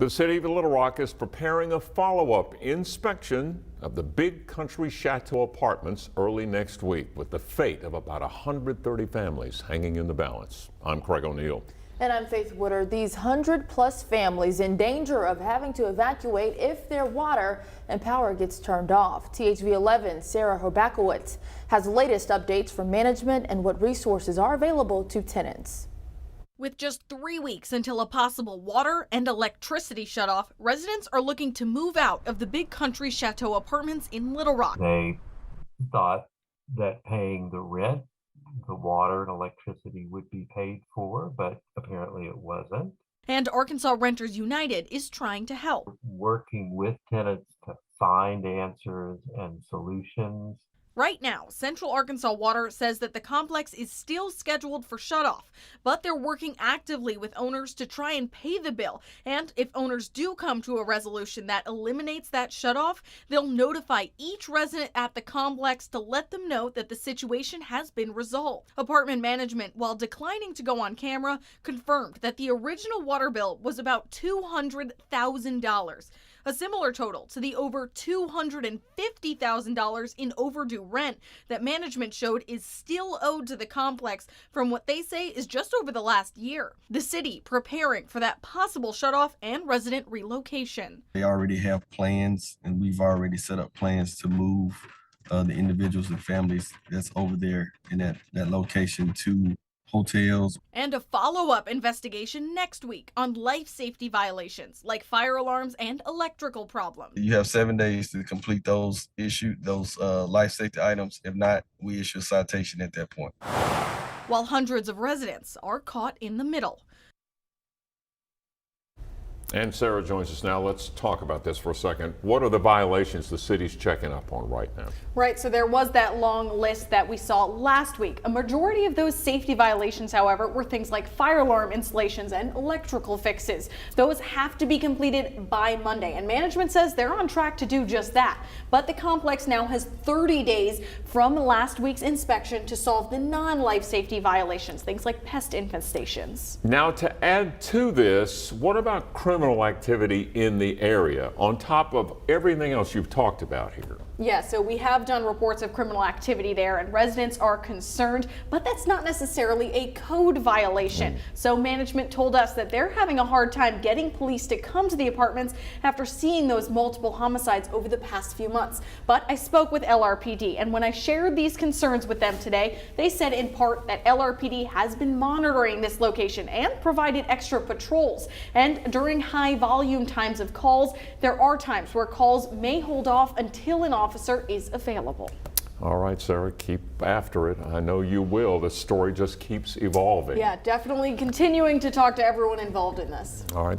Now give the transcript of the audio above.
The city of Little Rock is preparing a follow-up inspection of the Big Country Chateau apartments early next week, with the fate of about 130 families hanging in the balance. I'm Craig O'Neill. And I'm Faith Woodard. These 100+ families in danger of having to evacuate if their water and power gets turned off. THV 11 Sarah Horbakowitz has the latest updates from management and what resources are available to tenants. With just 3 weeks until a possible water and electricity shutoff, residents are looking to move out of the Big Country Chateau apartments in Little Rock. They thought that paying the rent, the water and electricity would be paid for, but apparently it wasn't. And Arkansas Renters United is trying to help. Working with tenants to find answers and solutions. Right now, Central Arkansas Water says that the complex is still scheduled for shutoff, but they're working actively with owners to try and pay the bill. And if owners do come to a resolution that eliminates that shutoff, they'll notify each resident at the complex to let them know that the situation has been resolved. Apartment management, while declining to go on camera, confirmed that the original water bill was about $200,000. A similar total to the over $250,000 in overdue rent that management showed is still owed to the complex from what they say is just over the last year. The city preparing for that possible shutoff and resident relocation. They already have plans, and we've already set up plans to move the individuals and families that's over there in that location to hotels. And a follow-up investigation next week on life safety violations like fire alarms and electrical problems. You have 7 days to complete those life safety items. If not, we issue a citation at that point. While hundreds of residents are caught in the middle. And Sarah joins us now. Let's talk about this for a second. What are the violations the city's checking up on right now? Right, so there was that long list that we saw last week. A majority of those safety violations, however, were things like fire alarm installations and electrical fixes. Those have to be completed by Monday, and management says they're on track to do just that. But the complex now has 30 days from last week's inspection to solve the non-life safety violations, things like pest infestations. Now, to add to this, what about criminal activity in the area on top of everything else you've talked about here? Yeah, so we have done reports of criminal activity there, and residents are concerned, but that's not necessarily a code violation. So management told us that they're having a hard time getting police to come to the apartments after seeing those multiple homicides over the past few months. But I spoke with LRPD, and when I shared these concerns with them today, they said in part that LRPD has been monitoring this location and provided extra patrols. And during high volume times of calls, there are times where calls may hold off until an officer is available. All right, Sarah, keep after it. I know you will. The story just keeps evolving. Yeah, definitely continuing to talk to everyone involved in this. All right.